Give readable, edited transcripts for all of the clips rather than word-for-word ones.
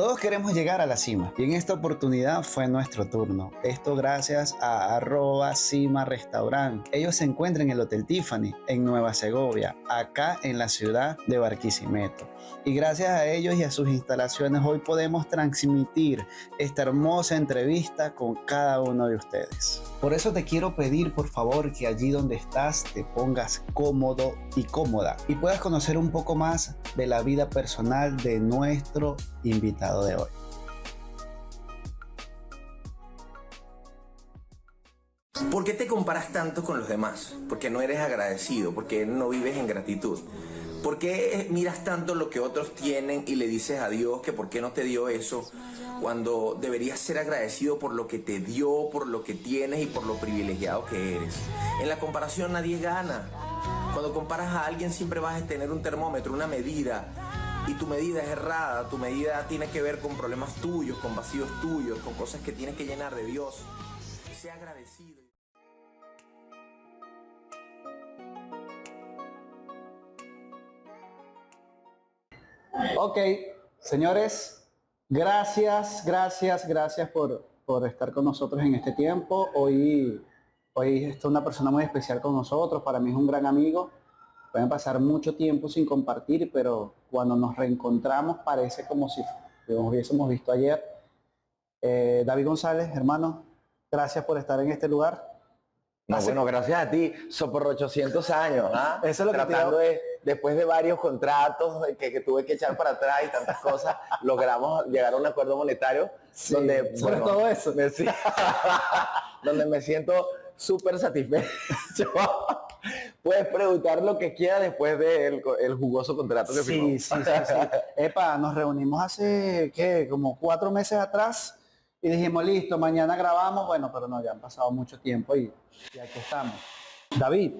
Todos queremos llegar a la cima y en esta oportunidad fue nuestro turno. Esto gracias a @Cima Restaurant. Ellos se encuentran en el Hotel Tiffany en Nueva Segovia, acá en la ciudad de Barquisimeto. Y gracias a ellos y a sus instalaciones hoy podemos transmitir esta hermosa entrevista con cada uno de ustedes. Por eso te quiero pedir por favor que allí donde estás te pongas cómodo y cómoda y puedas conocer un poco más de la vida personal de nuestro invitado de hoy. ¿Por qué te comparas tanto con los demás? ¿Por qué no eres agradecido? ¿Por qué no vives en gratitud? ¿Por qué miras tanto lo que otros tienen y le dices a Dios que por qué no te dio eso cuando deberías ser agradecido por lo que te dio, por lo que tienes y por lo privilegiado que eres? En la comparación nadie gana. Cuando comparas a alguien siempre vas a tener un termómetro, una medida, y tu medida es errada. Tu medida tiene que ver con problemas tuyos, con vacíos tuyos, con cosas que tienes que llenar de Dios. Sea agradecido. Ok, señores, gracias por estar con nosotros en este tiempo. Hoy está una persona muy especial con nosotros, para mí es un gran amigo. Pueden pasar mucho tiempo sin compartir, pero cuando nos reencontramos parece como si nos hubiésemos visto ayer. David González, hermano, gracias por estar en este lugar. No, bueno, gracias a ti, por 800 años, ¿ah? Eso es lo que tratando después de varios contratos que tuve que echar para atrás y tantas cosas, logramos llegar a un acuerdo monetario, sí, donde, sobre todo eso, donde me siento súper satisfecho. Puedes preguntar lo que quieras después del jugoso contrato que firmamos. Sí. Epa, nos reunimos hace, ¿qué? Como 4 meses atrás y dijimos, listo, mañana grabamos. Bueno, pero no, ya han pasado mucho tiempo y aquí estamos. David,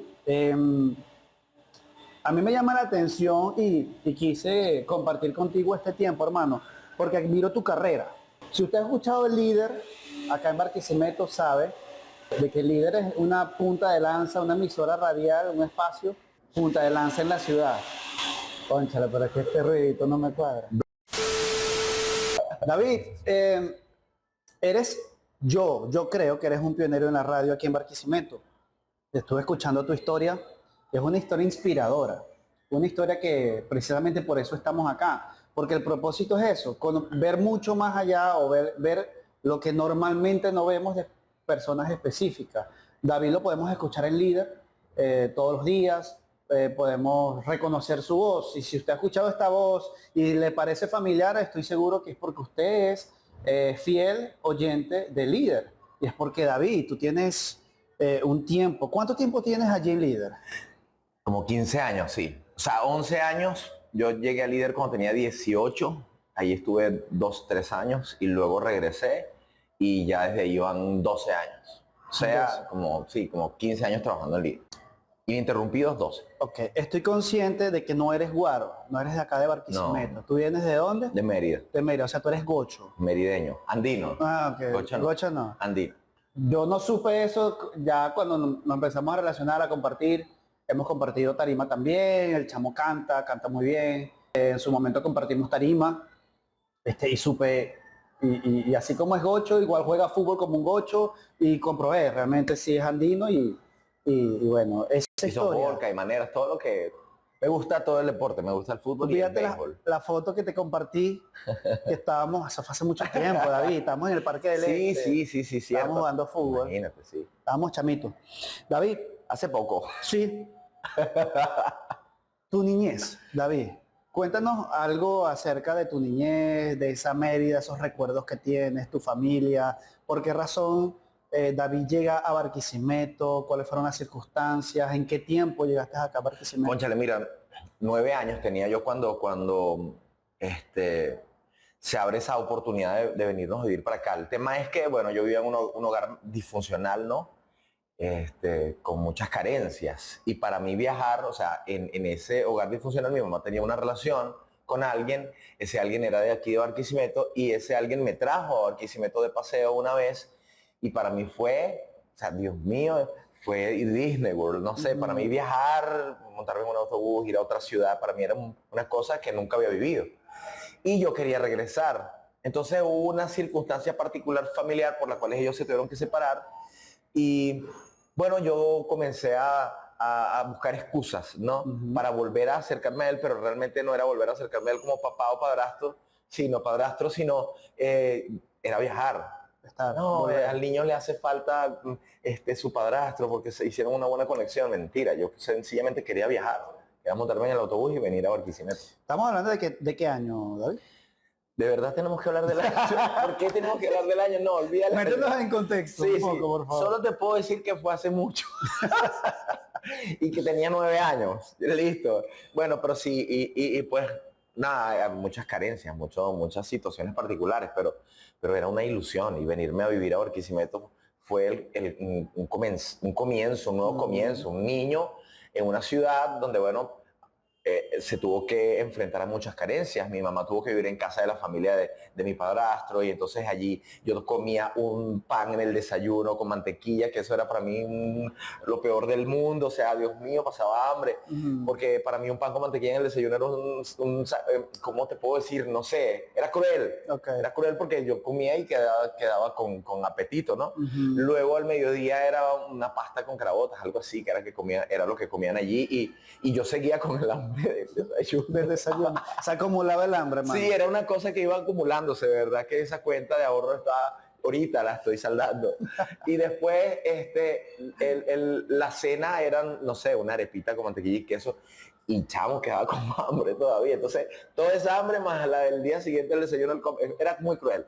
a mí me llama la atención y quise compartir contigo este tiempo, hermano, porque admiro tu carrera. Si usted ha escuchado El Líder, acá en Barquisimeto, sabe de que El Líder es una punta de lanza, una emisora radial, un espacio punta de lanza en la ciudad. Cónchale, pero es que este ruidito no me cuadra. David, yo creo que eres un pionero en la radio aquí en Barquisimeto. Estuve escuchando tu historia, es una historia inspiradora, una historia que precisamente por eso estamos acá, porque el propósito es eso, ver mucho más allá o ver lo que normalmente no vemos de personas específicas. David lo podemos escuchar en Líder todos los días, podemos reconocer su voz, y si usted ha escuchado esta voz y le parece familiar, estoy seguro que es porque usted es fiel oyente de Líder, y es porque David, tú tienes un tiempo. ¿Cuánto tiempo tienes allí en Líder? Como 15 años, sí. O sea, 11 años. Yo llegué a Líder cuando tenía 18. Ahí estuve 2, 3 años y luego regresé y ya desde ahí van 12 años. O sea, como 15 años trabajando en Líder. Ininterrumpidos 12. Ok, estoy consciente de que no eres guaro, no eres de acá de Barquisimeto. No. ¿Tú vienes de dónde? De Mérida. De Mérida, o sea, tú eres gocho. Merideño. Andino. Ah, ok. Gocho no. Andino. Yo no supe eso ya cuando nos empezamos a relacionar, a compartir. Hemos compartido tarima también, el chamo canta muy bien. En su momento compartimos tarima, y supe, y así como es gocho, igual juega fútbol como un gocho, y comprobé, realmente sí es andino, y bueno, esa historia. Soporca y maneras, todo lo que... Me gusta todo el deporte, me gusta el fútbol y el béisbol. La foto que te compartí, que estábamos, eso fue hace mucho tiempo, David, estábamos en el Parque del Este. Sí, estábamos jugando fútbol. Imagínate, sí. Estábamos chamitos. David. Hace poco. Sí. Tu niñez, David. Cuéntanos algo acerca de tu niñez, de esa Mérida, esos recuerdos que tienes, tu familia. ¿Por qué razón David llega a Barquisimeto? ¿Cuáles fueron las circunstancias? ¿En qué tiempo llegaste acá a Barquisimeto? Cónchale, mira, 9 años tenía yo cuando se abre esa oportunidad de venirnos a vivir para acá. El tema es que, bueno, yo vivía en un hogar disfuncional, ¿no? Con muchas carencias. Y para mí viajar, o sea, en ese hogar disfuncional mi mamá tenía una relación con alguien, ese alguien era de aquí de Barquisimeto y ese alguien me trajo a Barquisimeto de paseo una vez y para mí fue, o sea, Dios mío, fue Disney World, no sé, para mí viajar, montarme en un autobús, ir a otra ciudad, para mí era una cosa que nunca había vivido. Y yo quería regresar. Entonces hubo una circunstancia particular familiar por la cual ellos se tuvieron que separar y bueno, yo comencé a buscar excusas, ¿no? Para volver a acercarme a él, pero realmente no era volver a acercarme a él como papá o padrastro, sino era viajar. No, al niño le hace falta su padrastro porque se hicieron una buena conexión. Mentira, yo sencillamente quería viajar. Quería montarme en el autobús y venir a Barquisimeto. Estamos hablando de qué año, David. ¿De verdad tenemos que hablar del año? ¿Por qué tenemos que hablar del año? No, olvídalo. Métenos en contexto Sí, un poco, sí. por favor. Solo te puedo decir que fue hace mucho. Y que tenía 9 años. Listo. Bueno, pero sí, y pues nada, muchas carencias, muchas situaciones particulares, pero era una ilusión. Y venirme a vivir a Barquisimeto fue un comienzo, un nuevo comienzo. Un niño en una ciudad donde, bueno, se tuvo que enfrentar a muchas carencias. Mi mamá tuvo que vivir en casa de la familia de mi padrastro y entonces allí yo comía un pan en el desayuno con mantequilla, que eso era para mí lo peor del mundo. O sea, Dios mío, pasaba hambre. Porque para mí un pan con mantequilla en el desayuno era ¿cómo te puedo decir? No sé, era cruel. Okay. Era cruel porque yo comía y quedaba con apetito, ¿no? Luego al mediodía era una pasta con carabotas, algo así, que era lo que comían allí y yo seguía con el hambre del desayuno. Se acumulaba el hambre, hermano. Sí, era una cosa que iba acumulándose, ¿verdad? Que esa cuenta de ahorro ahorita la estoy saldando. Y después la cena eran, no sé, una arepita con mantequilla y queso. Y chamo, quedaba con hambre todavía. Entonces, toda esa hambre más la del día siguiente del desayuno era muy cruel.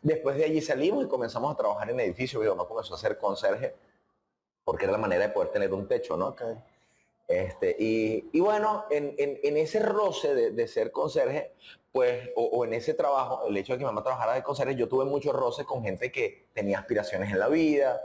Después de allí salimos y comenzamos a trabajar en edificio. Mi mamá comenzó a ser conserje porque era la manera de poder tener un techo, ¿no? Okay. Y bueno, en ese roce de ser conserje, pues, o en ese trabajo, el hecho de que mi mamá trabajara de conserje, yo tuve mucho roce con gente que tenía aspiraciones en la vida,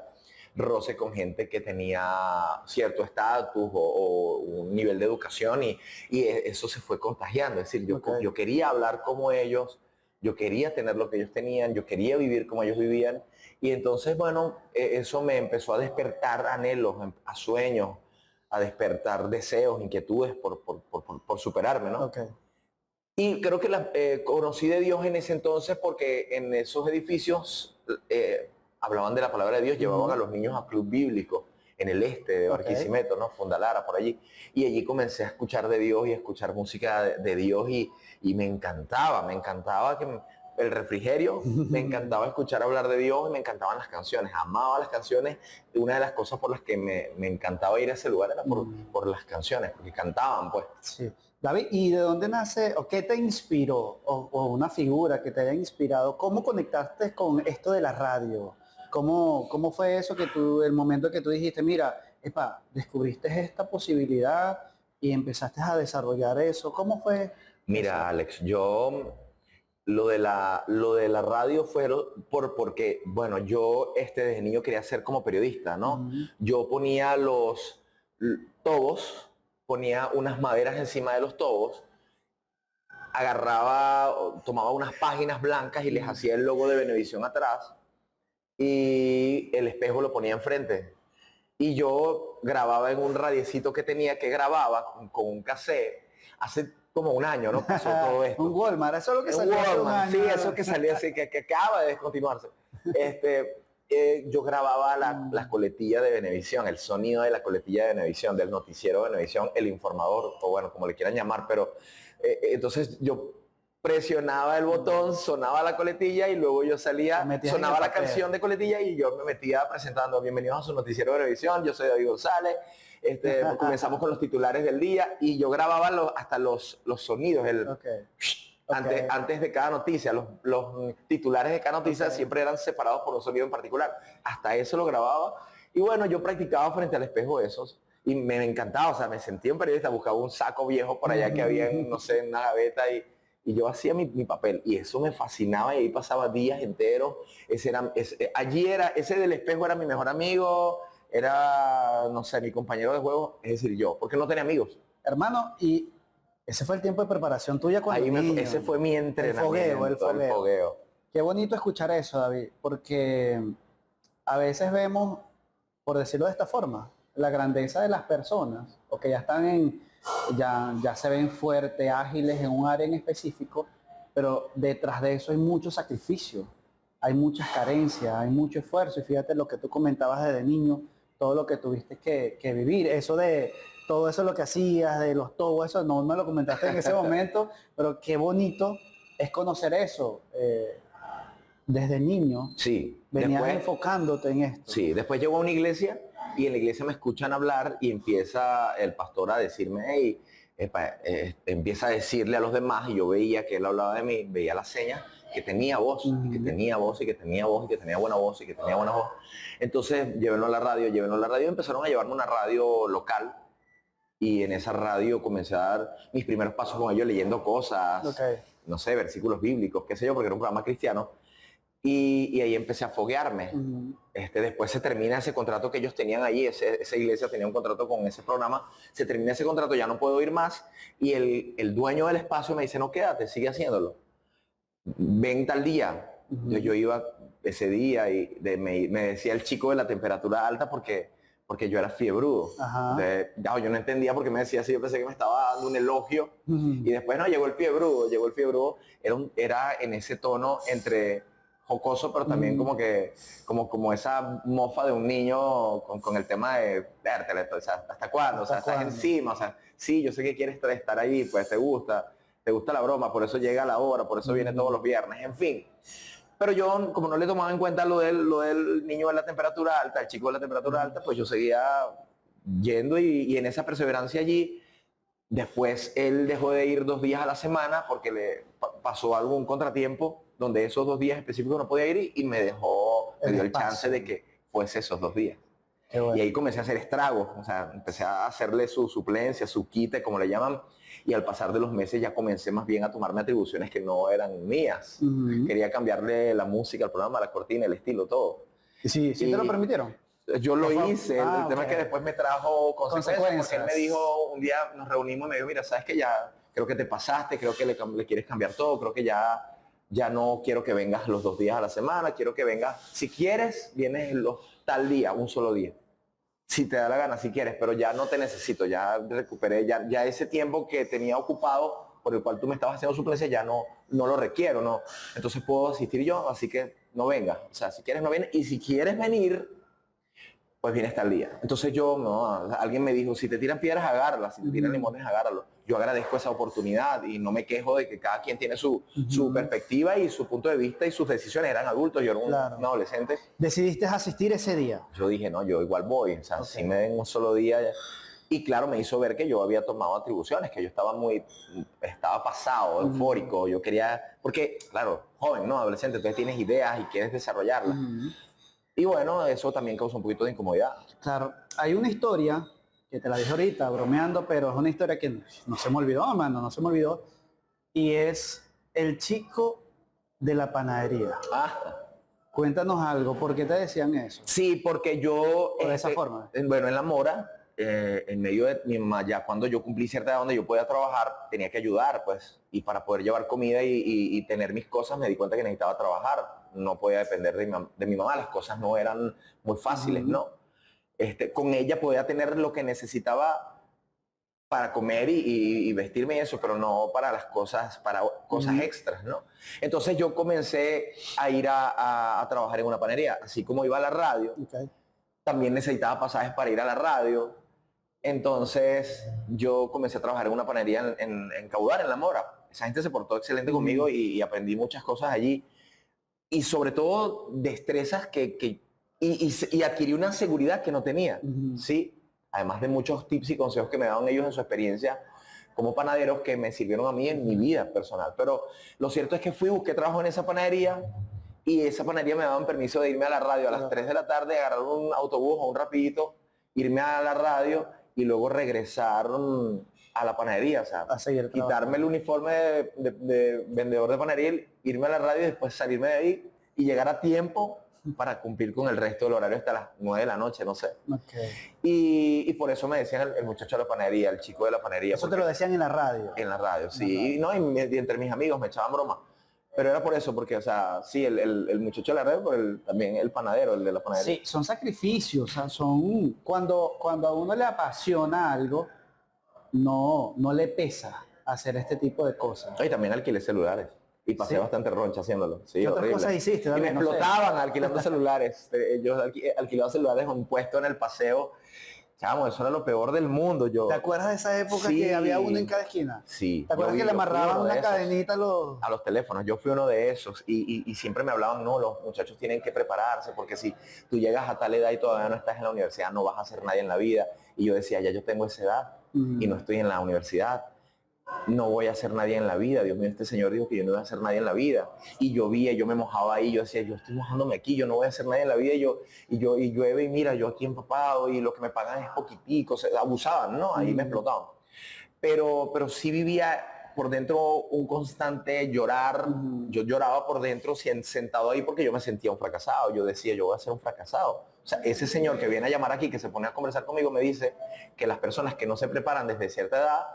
roce con gente que tenía cierto estatus o un nivel de educación y eso se fue contagiando. Es decir, yo quería hablar como ellos, yo quería tener lo que ellos tenían, yo quería vivir como ellos vivían. Y entonces, bueno, eso me empezó a despertar anhelos, a sueños, a despertar deseos, inquietudes por superarme, ¿no? Okay. Y creo que conocí de Dios en ese entonces porque en esos edificios hablaban de la palabra de Dios, llevaban a los niños a club bíblico en el este de Barquisimeto, ¿no? Fondalara, por allí. Y allí comencé a escuchar de Dios y a escuchar música de Dios y me encantaba que el refrigerio, me encantaba escuchar hablar de Dios y me encantaban las canciones, amaba las canciones. Y una de las cosas por las que me encantaba ir a ese lugar era por las canciones, porque cantaban, pues. Sí. David, ¿y de dónde nace o qué te inspiró o una figura que te haya inspirado? ¿Cómo conectaste con esto de la radio? ¿Cómo fue eso el momento que tú dijiste, mira, descubriste esta posibilidad y empezaste a desarrollar eso? ¿Cómo fue? Mira, eso? Alex, lo de la radio fue porque, bueno, yo desde niño quería ser como periodista, ¿no? Yo ponía los tobos, ponía unas maderas encima de los tobos, tomaba unas páginas blancas y les hacía el logo de Venevisión atrás y el espejo lo ponía enfrente. Y yo grababa en un radiecito que tenía que grababa con un cassette. Hace como un año, ¿no? Pasó todo esto. Un Walmart, eso es lo que salió hace un año. Sí, eso que salió así, que acaba de descontinuarse. Yo grababa las coletillas de Venevisión, el sonido de la coletilla de Venevisión, del noticiero de Venevisión, el informador, o bueno, como le quieran llamar, pero entonces yo presionaba el botón, sonaba la coletilla y luego yo salía, sonaba la canción de coletilla y yo me metía presentando bienvenidos a su noticiero de Venevisión, yo soy David González, comenzamos con los titulares del día y yo grababa hasta los sonidos, antes de cada noticia, los titulares de cada noticia siempre eran separados por un sonido en particular, hasta eso lo grababa y bueno, yo practicaba frente al espejo esos y me encantaba, o sea, me sentía un periodista, buscaba un saco viejo por allá que había, no sé, en una gaveta y yo hacía mi papel y eso me fascinaba y ahí pasaba días enteros. Ese del espejo era mi mejor amigo, era, no sé, mi compañero de juego, es decir, yo, porque no tenía amigos. Hermano, y ese fue el tiempo de preparación tuya cuando niño. Ese fue mi entrenamiento, el fogueo. Qué bonito escuchar eso, David, porque a veces vemos, por decirlo de esta forma, la grandeza de las personas, o que ya están ya se ven fuertes, ágiles en un área en específico, pero detrás de eso hay mucho sacrificio, hay muchas carencias, hay mucho esfuerzo. Y fíjate lo que tú comentabas desde niño, todo lo que tuviste que vivir, eso de todo eso lo que hacías, de los todo eso, no me lo comentaste en ese momento, pero qué bonito es conocer eso. Desde niño Sí, venías después, enfocándote en esto. sí, después llego a una iglesia y en la iglesia me escuchan hablar y empieza el pastor a decirme, hey, empieza a decirle a los demás, y yo veía que él hablaba de mí, veía las señas, que tenía voz, y que tenía voz, y que tenía voz, y que tenía buena voz, y que tenía buena voz. Entonces, llévenlo a la radio, y empezaron a llevarme a una radio local, y en esa radio comencé a dar mis primeros pasos con ellos leyendo cosas, Okay. no sé, versículos bíblicos, qué sé yo, porque era un programa cristiano. Y ahí empecé a foguearme. Después se termina ese contrato que ellos tenían allí, esa iglesia tenía un contrato con ese programa, se termina ese contrato, ya no puedo ir más, y el dueño del espacio me dice, no, quédate, sigue haciéndolo. Ven tal día. Yo iba ese día y me decía el chico de la temperatura alta porque yo era fiebrudo. Entonces, yo no entendía por qué me decía así, yo pensé que me estaba dando un elogio. Y después no, llegó el fiebrudo, era en ese tono entre jocoso, pero también como esa mofa de un niño con el tema de vértele, o sea, ¿hasta cuándo? O sea, estás encima, o sea, sí, yo sé que quieres estar ahí, pues te gusta la broma, por eso llega a la hora, por eso viene todos los viernes, en fin. Pero yo, como no le tomaba en cuenta lo del niño de la temperatura alta, el chico de la temperatura alta, pues yo seguía yendo y en esa perseverancia allí. Después él dejó de ir 2 días a la semana porque le pasó algún contratiempo donde esos 2 días específicos no podía ir y me dio el chance de que fuese esos 2 días. Bueno. Y ahí comencé a hacer estragos, o sea, empecé a hacerle su suplencia, su quite, como le llaman, y al pasar de los meses ya comencé más bien a tomarme atribuciones que no eran mías. Quería cambiarle la música al programa, la cortina, el estilo, todo. ¿Y sí te lo permitieron? Yo lo hice, el tema es que después me trajo consecuencias, porque él me dijo, un día nos reunimos y me dijo, mira, sabes que ya creo que te pasaste, creo que le quieres cambiar todo, creo que ya no quiero que vengas los 2 días a la semana, quiero que vengas, si quieres, vienes tal día, un solo día. Si te da la gana, si quieres, pero ya no te necesito, ya recuperé, ya ese tiempo que tenía ocupado, por el cual tú me estabas haciendo suplencia, ya no lo requiero, ¿no? Entonces puedo asistir yo, así que no vengas. O sea, si quieres no vienes, y si quieres venir, pues vienes tal día. Entonces alguien me dijo, si te tiran piedras, agárralas, si te tiran limones, agárralos. Yo agradezco esa oportunidad y no me quejo de que cada quien tiene su perspectiva y su punto de vista y sus decisiones. Eran adultos, yo era un adolescente. ¿Decidiste asistir ese día? Yo dije, no, yo igual voy. O sea, si me den un solo día. Y claro, me hizo ver que yo había tomado atribuciones, que yo estaba pasado, eufórico. Yo quería, porque, claro, joven, ¿no? Adolescente, entonces tienes ideas y quieres desarrollarlas. Y bueno, eso también causó un poquito de incomodidad. Claro, hay una historia que te la dije ahorita, bromeando, pero es una historia que no se me olvidó, mano, no se me olvidó. Y es el chico de la panadería. Cuéntanos algo, ¿por qué te decían eso? Sí, porque yo... ¿De esa forma? Bueno, en La Mora, en medio de mi mamá, ya cuando yo cumplí cierta edad donde yo podía trabajar, tenía que ayudar, pues. Y para poder llevar comida y tener mis cosas, me di cuenta que necesitaba trabajar. No podía depender de mi mamá, las cosas no eran muy fáciles, ¿no? Con ella podía tener lo que necesitaba para comer y vestirme y eso, pero no para cosas extras, ¿no? Entonces yo comencé a ir a trabajar en una panadería, así como iba a la radio, también necesitaba pasajes para ir a la radio. Entonces yo comencé a trabajar en una panadería en Caudar, en La Mora. Esa gente se portó excelente conmigo y aprendí muchas cosas allí. Y sobre todo destrezas y adquirí una seguridad que no tenía, ¿sí? Además de muchos tips y consejos que me daban ellos en su experiencia como panaderos que me sirvieron a mí en mi vida personal. Pero lo cierto es que busqué trabajo en esa panadería y esa panadería me daban permiso de irme a la radio a las 3 de la tarde, agarrar un autobús o un rapidito, irme a la radio y luego regresar a la panadería, o sea, quitarme el uniforme de vendedor de panadería, irme a la radio y después salirme de ahí y llegar a tiempo para cumplir con el resto del horario hasta las 9 de la noche, no sé. Y por eso me decían el muchacho de la panadería, el chico de la panadería. Eso te lo decían en la radio. En la radio, sí. Y entre mis amigos me echaban broma. Pero era por eso, porque, o sea, sí, el muchacho de la radio, pero también el panadero, el de la panadería. Sí, son sacrificios, o sea, son... Cuando a uno le apasiona algo, no le pesa hacer este tipo de cosas. Y también alquilé celulares. Y pasé ¿Sí? bastante roncha haciéndolo. Sí, ¿Qué otras horrible. cosas hiciste, Y me David? No sé. explotaban alquilando celulares. Yo alquilaba celulares en un puesto en el paseo. Chamo, eso era lo peor del mundo. ¿Te Yo, acuerdas de esa época que había uno en sí, cada esquina? sí. ¿Te acuerdas que le Yo fui amarraban uno de una esos. cadenita A los teléfonos. Yo fui uno de esos y siempre me hablaban, no, los muchachos tienen que prepararse porque si tú llegas a tal edad y todavía no estás en la universidad, no vas a ser nadie en la vida. Y yo decía, ya yo tengo esa edad y no estoy en la universidad. No voy a ser nadie en la vida. Dios mío, este señor dijo que yo no iba a ser nadie en la vida. Y llovía, yo me mojaba ahí, yo decía, yo estoy mojándome aquí, yo no voy a ser nadie en la vida. Y llueve y mira, yo aquí empapado y lo que me pagan es poquitico. Abusaban, ¿no? Ahí me explotaban. Pero sí vivía por dentro un constante llorar. Yo lloraba por dentro sentado ahí porque yo me sentía un fracasado. Yo decía, yo voy a ser un fracasado. O sea, ese señor que viene a llamar aquí, que se pone a conversar conmigo, me dice que las personas que no se preparan desde cierta edad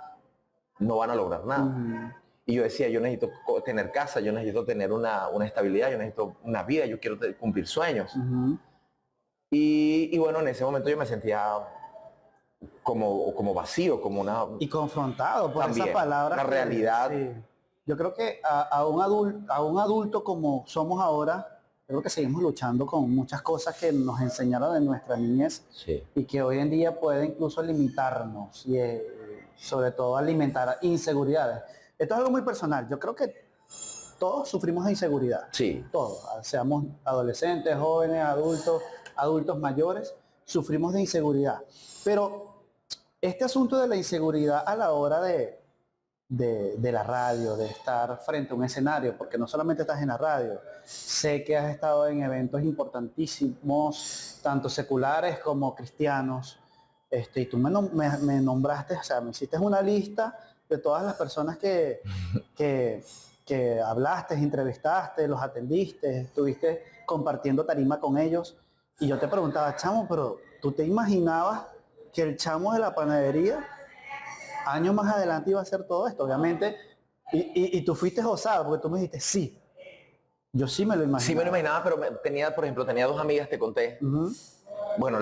no van a lograr nada. Y yo decía, yo necesito tener casa, yo necesito tener una estabilidad, yo necesito una vida, yo quiero cumplir sueños. Y bueno, en ese momento yo me sentía como vacío, como una... Y confrontado por También, esas palabras. la realidad. Sí. Yo creo que a un adulto como somos ahora, creo que seguimos luchando con muchas cosas que nos enseñaron en nuestra niñez Sí. y que hoy en día puede incluso limitarnos y sobre todo alimentar inseguridades. Esto es algo muy personal. Yo creo que todos sufrimos de inseguridad. Sí. Todos, seamos adolescentes, jóvenes, adultos mayores, sufrimos de inseguridad. Pero este asunto de la inseguridad a la hora de la radio, de estar frente a un escenario, porque no solamente estás en la radio, sé que has estado en eventos importantísimos, tanto seculares como cristianos, y tú me nombraste, o sea, me hiciste una lista de todas las personas que hablaste, entrevistaste, los atendiste, estuviste compartiendo tarima con ellos, y yo te preguntaba, chamo, pero ¿tú te imaginabas que el chamo de la panadería años más adelante iba a hacer todo esto? Obviamente, y tú fuiste osado porque tú me dijiste, sí, yo sí me lo imaginaba. Sí me lo imaginaba, pero tenía, por ejemplo, tenía dos amigas, te conté. Bueno,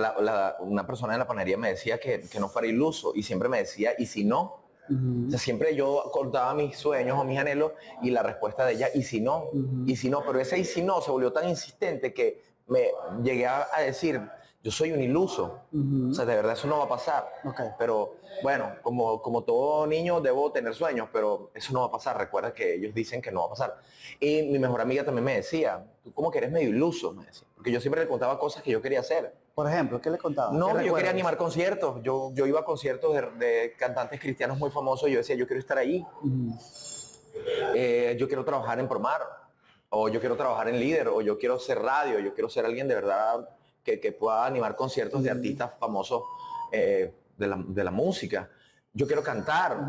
una persona en la panadería me decía que no fuera iluso y siempre me decía, ¿y si no? O sea, siempre yo contaba mis sueños o mis anhelos y la respuesta de ella, ¿y si no? ¿Y si no? Pero ese ¿y si no? Se volvió tan insistente que me llegué a decir, yo soy un iluso. O sea, de verdad eso no va a pasar. Pero bueno, como todo niño debo tener sueños, pero eso no va a pasar. Recuerda que ellos dicen que no va a pasar. Y mi mejor amiga también me decía, tú como que eres medio iluso, me decía. Porque yo siempre le contaba cosas que yo quería hacer. Por ejemplo, ¿qué le contabas? No, yo quería animar conciertos. Yo iba a conciertos de cantantes cristianos muy famosos y yo decía, yo quiero estar ahí. Yo quiero trabajar en Promar, o yo quiero trabajar en Líder, o yo quiero hacer radio, yo quiero ser alguien de verdad que pueda animar conciertos de artistas famosos de la música. Yo quiero cantar.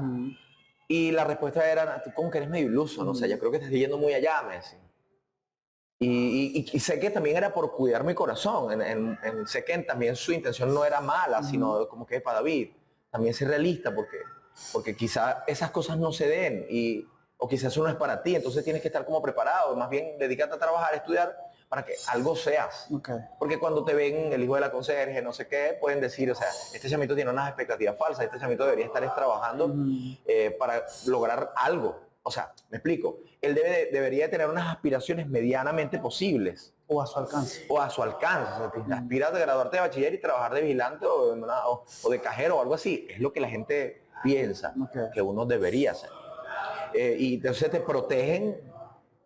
Y la respuesta era, tú como que eres medio iluso, ¿no? O sea, yo creo que estás yendo muy allá, me decía. Y sé que también era por cuidar mi corazón. Sé que también su intención no era mala, sino como que para David. También ser realista, porque quizá esas cosas no se den, o quizás eso no es para ti, entonces tienes que estar como preparado. Más bien, dedícate a trabajar, a estudiar, para que algo seas. Porque cuando te ven el hijo de la conserje, no sé qué, pueden decir, o sea, este chamito tiene unas expectativas falsas, este chamito debería estar trabajando para lograr algo. O sea, me explico, él debería tener unas aspiraciones medianamente posibles. O a su alcance. O a su alcance. O sea, te aspiras a graduarte de bachiller y trabajar de vigilante o de cajero o algo así. Es lo que la gente piensa que uno debería hacer. Y entonces te protegen,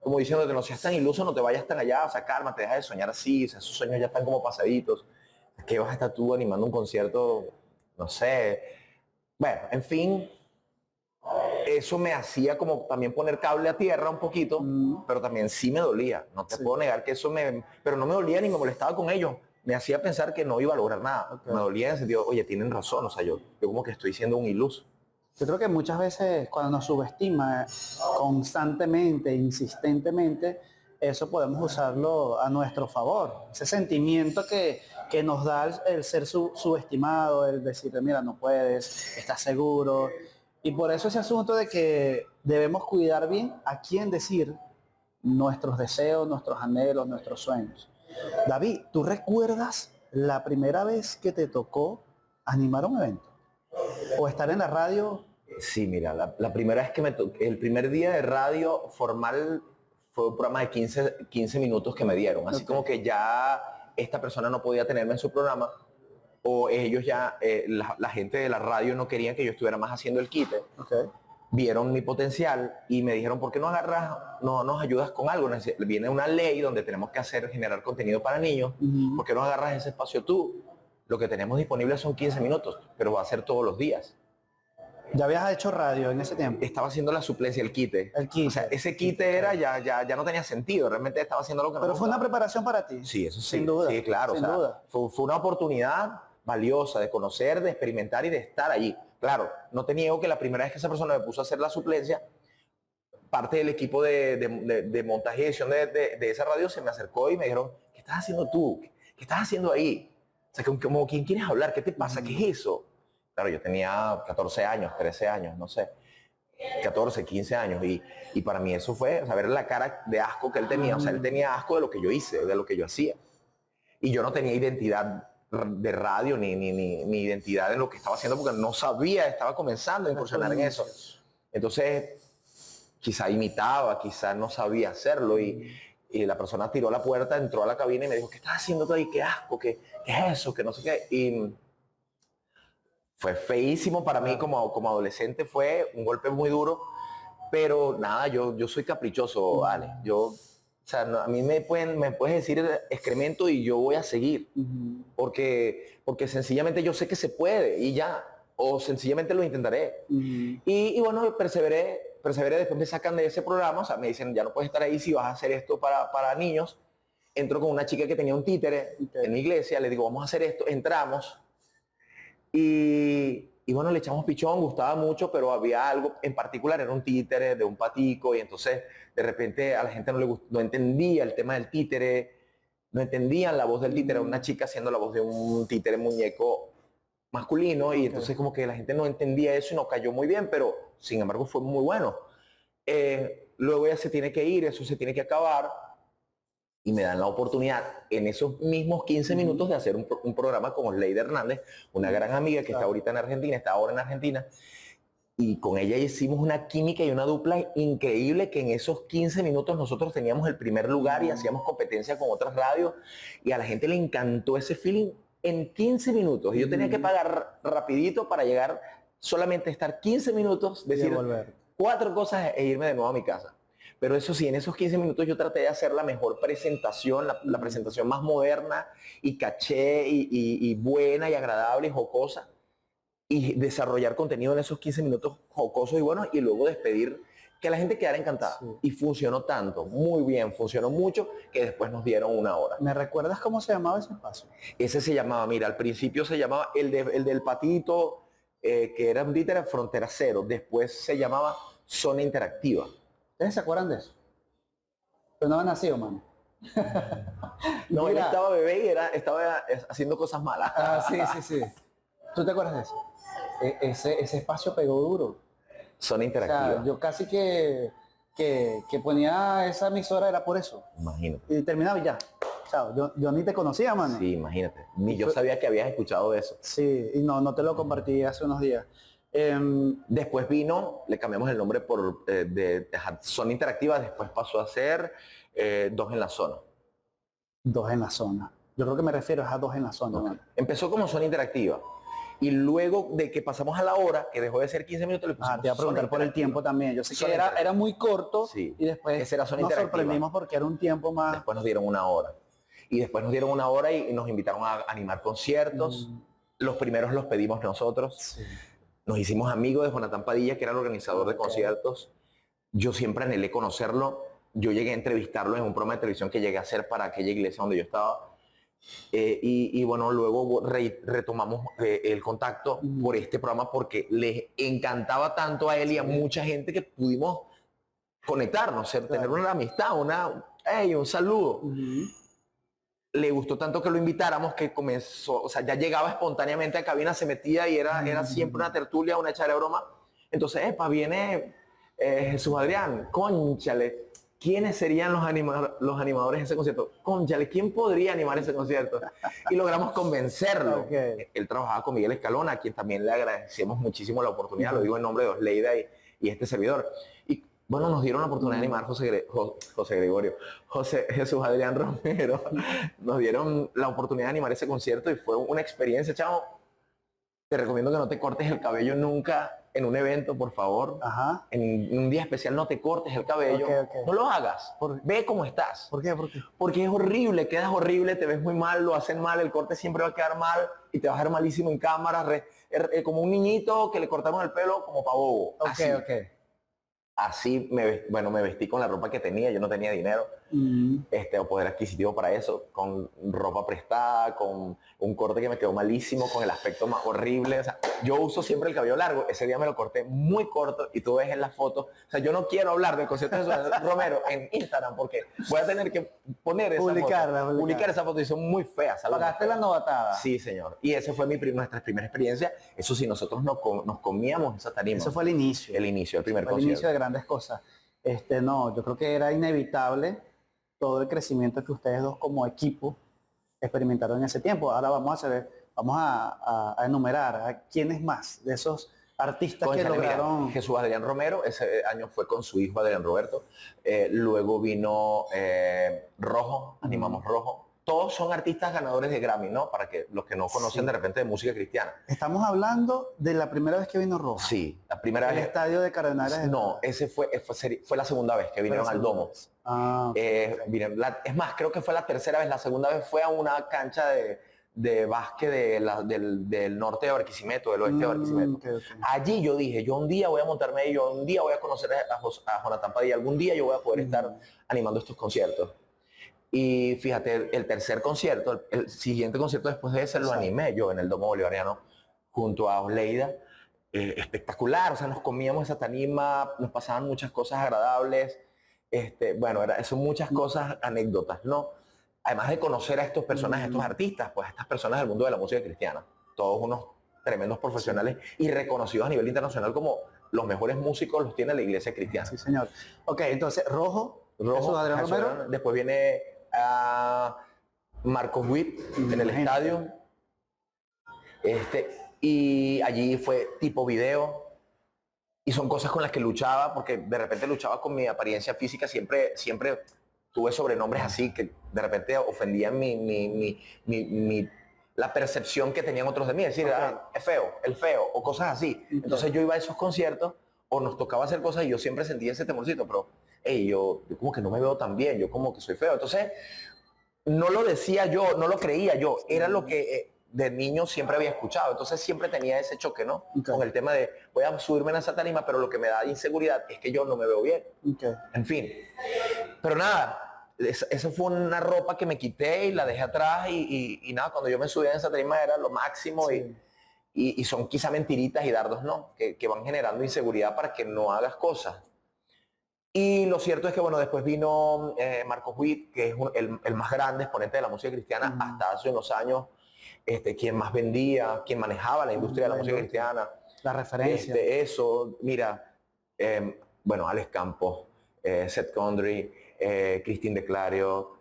como diciéndote, no seas tan iluso, no te vayas tan allá, o sea, calma, te dejas de soñar así, o sea, esos sueños ya están como pasaditos. ¿Qué vas a estar tú animando un concierto? No sé. Bueno, en fin, eso me hacía como también poner cable a tierra un poquito, pero también sí me dolía. No te puedo negar que pero no me dolía ni me molestaba con ellos. Me hacía pensar que no iba a lograr nada. Me dolía en el sentido, oye, tienen razón, o sea, yo como que estoy siendo un iluso. Yo creo que muchas veces cuando nos subestima constantemente, insistentemente, eso podemos usarlo a nuestro favor. Ese sentimiento que nos da el ser subestimado, el decirle, mira, no puedes, estás seguro. Y por eso ese asunto de que debemos cuidar bien a quién decir nuestros deseos, nuestros anhelos, nuestros sueños. David, ¿tú recuerdas la primera vez que te tocó animar un evento? O estar en la radio Sí, mira, la primera vez que el primer día de radio formal fue un programa de 15 minutos que me dieron. Así como que ya esta persona no podía tenerme en su programa o ellos ya, la gente de la radio no querían que yo estuviera más haciendo el quite. Vieron mi potencial y me dijeron, ¿por qué no agarras, no nos ayudas con algo? Viene una ley donde tenemos que generar contenido para niños. ¿Por qué no agarras ese espacio tú? Lo que tenemos disponible son 15 minutos, pero va a ser todos los días. ¿Ya habías hecho radio en ese tiempo? Estaba haciendo la suplencia, el quite. El quite. O sea, ese quite era, ya no tenía sentido. Realmente estaba haciendo lo que no Pero me fue una gustaba. preparación para ti. Sí, eso sí. Sin duda. Sí, claro. Sin o sea, duda. fue una oportunidad valiosa de conocer, de experimentar y de estar allí. Claro, no te niego que la primera vez que esa persona me puso a hacer la suplencia, parte del equipo de montaje y edición de esa radio se me acercó y me dijeron, ¿qué estás haciendo tú? ¿Qué estás haciendo ahí? O sea, como ¿quién quieres hablar? ¿Qué te pasa? ¿Qué es eso? Claro, yo tenía 14 años, 13 años, no sé. 14, 15 años y para mí eso fue, o sea, ver la cara de asco que él tenía, o sea, él tenía asco de lo que yo hice, de lo que yo hacía. Y yo no tenía identidad de radio ni identidad en lo que estaba haciendo porque no sabía, estaba comenzando a incursionar en eso. Entonces, quizá imitaba, quizá no sabía hacerlo y la persona tiró a la puerta, entró a la cabina y me dijo, ¿qué estás haciendo tú ahí? ¿Qué asco? ¿Qué es eso? Que no sé qué. Y fue feísimo para mí como adolescente, fue un golpe muy duro, pero nada, yo soy caprichoso, Ale. O sea, a mí me puedes decir excremento y yo voy a seguir, porque sencillamente yo sé que se puede y ya, o sencillamente lo intentaré. Y bueno, perseveré, después me sacan de ese programa, o sea, me dicen, ya no puedes estar ahí si vas a hacer esto para niños. Entro con una chica que tenía un títere en la iglesia, le digo, vamos a hacer esto, entramos. Y bueno, le echamos pichón, gustaba mucho, pero había algo en particular, era un títere de un patico y entonces de repente a la gente no entendía el tema del títere, no entendían la voz del títere, una chica haciendo la voz de un títere muñeco masculino y entonces como que la gente no entendía eso y no cayó muy bien, pero sin embargo fue muy bueno. Luego ella se tiene que ir, eso se tiene que acabar. Y me dan la oportunidad en esos mismos 15 minutos de hacer un programa con Osleida Hernández, una gran amiga que está ahorita en Argentina, está ahora en Argentina, y con ella hicimos una química y una dupla increíble que en esos 15 minutos nosotros teníamos el primer lugar y hacíamos competencia con otras radios y a la gente le encantó ese feeling en 15 minutos. Y yo tenía que pagar rapidito para llegar, solamente estar 15 minutos, decir 4 cosas e irme de nuevo a mi casa. Pero eso sí, en esos 15 minutos yo traté de hacer la mejor presentación, la presentación más moderna y caché y buena y agradable y jocosa. Y desarrollar contenido en esos 15 minutos jocosos y buenos y luego despedir, que la gente quedara encantada. Sí. Y funcionó tanto, muy bien, funcionó mucho, que después nos dieron 1 hora. ¿Me recuerdas cómo se llamaba ese espacio? Ese se llamaba, mira, al principio se llamaba el del patito, que era un títere Frontera Cero. Después se llamaba Zona Interactiva. ¿Ustedes se acuerdan de eso? Pero no había nacido, mano. No, él estaba bebé y estaba haciendo cosas malas. Ah, sí. ¿Tú te acuerdas de eso? Ese espacio pegó duro. Zona Interactiva. O sea, yo casi que ponía esa emisora era por eso. Imagínate. Y terminaba y ya. Chao, yo ni te conocía, mano. Sí, imagínate. Ni yo sabía que habías escuchado de eso. Sí, y no te lo compartí hace unos días. Después vino, le cambiamos el nombre de Zona Interactiva, después pasó a ser 2 en la Zona. 2 en la Zona. Yo creo que me refiero a 2 en la Zona. Okay. Empezó como Zona Interactiva. Y luego de que pasamos a la hora, que dejó de ser 15 minutos, le pusimos te iba a preguntar por el tiempo también. Yo sé que era muy corto, sí. Y después era Zona nos sorprendimos porque era un tiempo más... Después nos dieron 1 hora. Y después nos dieron 1 hora y nos invitaron a animar conciertos. Los primeros los pedimos nosotros. Sí. Nos hicimos amigos de Jonathan Padilla, que era el organizador de conciertos. Yo siempre anhelé conocerlo. Yo llegué a entrevistarlo en un programa de televisión que llegué a hacer para aquella iglesia donde yo estaba. Y bueno, luego retomamos el contacto por este programa porque les encantaba tanto a él y a mucha gente que pudimos conectarnos, tener una amistad, un saludo. Le gustó tanto que lo invitáramos que comenzó, o sea, ya llegaba espontáneamente a cabina, se metía y era siempre una tertulia, una echada de broma. Entonces, viene Jesús Adrián, cónchale, ¿quiénes serían los animadores de ese concierto? Cónchale, ¿quién podría animar ese concierto? Y logramos convencerlo. Okay. Él trabajaba con Miguel Escalona, a quien también le agradecemos muchísimo la oportunidad, lo digo en nombre de Osleida y este servidor. Y bueno, nos dieron la oportunidad de animar José Jesús Adrián Romero, nos dieron la oportunidad de animar ese concierto y fue una experiencia, chavo. Te recomiendo que no te cortes el cabello nunca en un evento, por favor. Ajá. En un día especial no te cortes el cabello. Okay. No lo hagas. Ve cómo estás. ¿Por qué? ¿Por qué? Porque es horrible, quedas horrible, te ves muy mal, lo hacen mal, el corte siempre va a quedar mal y te va a ver malísimo en cámara, como un niñito que le cortaron el pelo como pavobo. Así me vestí con la ropa que tenía, yo no tenía dinero, o poder adquisitivo para eso, con ropa prestada, con un corte que me quedó malísimo, con el aspecto más horrible. O sea, yo uso siempre el cabello largo, ese día me lo corté muy corto y tú ves en las fotos. O sea, yo no quiero hablar del concierto de Jesús Romero en Instagram porque voy a tener que poner esa publicar esa foto y son muy feas. ¿Pagaste la novatada? Sí, señor. Y esa fue nuestra primera experiencia. Eso sí, nosotros nos comíamos esa tarima. Eso fue el inicio. El inicio, el primer concierto. El inicio de grandes cosas. No, yo creo que era inevitable todo el crecimiento que ustedes dos como equipo experimentaron en ese tiempo. Ahora vamos a enumerar a quiénes más de esos artistas que lograron. Jesús Adrián Romero, ese año fue con su hijo Adrián Roberto. Luego vino Rojo, animamos Rojo. Todos son artistas ganadores de Grammy, ¿no? Para que los que no conocen de repente de música cristiana. Estamos hablando de la primera vez que vino Rojo. Sí, la primera vez. ¿El estadio de Cardenales? No, ese fue la segunda vez que vinieron al Domo. Es más, creo que fue la tercera vez. La segunda vez fue a una cancha de básquet del norte de Barquisimeto, del oeste de Barquisimeto. Okay. Allí yo dije, yo un día voy a montarme ahí, yo un día voy a conocer a Jonathan Padilla, algún día yo voy a poder estar animando estos conciertos. Y fíjate, el tercer concierto, el siguiente concierto después de ese lo animé yo en el Domo Bolivariano junto a Osleida. Espectacular, o sea, nos comíamos esa tarima, nos pasaban muchas cosas agradables. Son muchas cosas, anécdotas, ¿no? Además de conocer a estos personajes, a estos artistas, pues a estas personas del mundo de la música cristiana. Todos unos tremendos profesionales y reconocidos a nivel internacional como los mejores músicos los tiene la iglesia cristiana. Sí, señor. Ok, entonces Rojo, Adrián Romero. Después viene Marcos Witt en el estadio. Y allí fue tipo video. Y son cosas con las que luchaba, porque de repente luchaba con mi apariencia física. Siempre tuve sobrenombres así que de repente ofendían la percepción que tenían otros de mí. Es decir, es feo, el feo, o cosas así. Entonces yo iba a esos conciertos, o nos tocaba hacer cosas y yo siempre sentía ese temorcito, pero yo como que no me veo tan bien, yo como que soy feo. Entonces, no lo decía yo, no lo creía yo, era lo que de niño siempre había escuchado. Entonces siempre tenía ese choque, ¿no? Con el tema de voy a subirme en esa tarima, pero lo que me da inseguridad es que yo no me veo bien. En fin. Pero nada, esa fue una ropa que me quité y la dejé atrás y nada, cuando yo me subía en esa tarima era lo máximo. Sí. Y son quizá mentiritas y dardos, ¿no? Que van generando inseguridad para que no hagas cosas. Y lo cierto es que, bueno, después vino Marcos Witt, que es el más grande exponente de la música cristiana hasta hace unos años, quien más vendía, quien manejaba la industria de la música cristiana. La referencia. Alex Campos, Seth Condry, Cristín de Clario,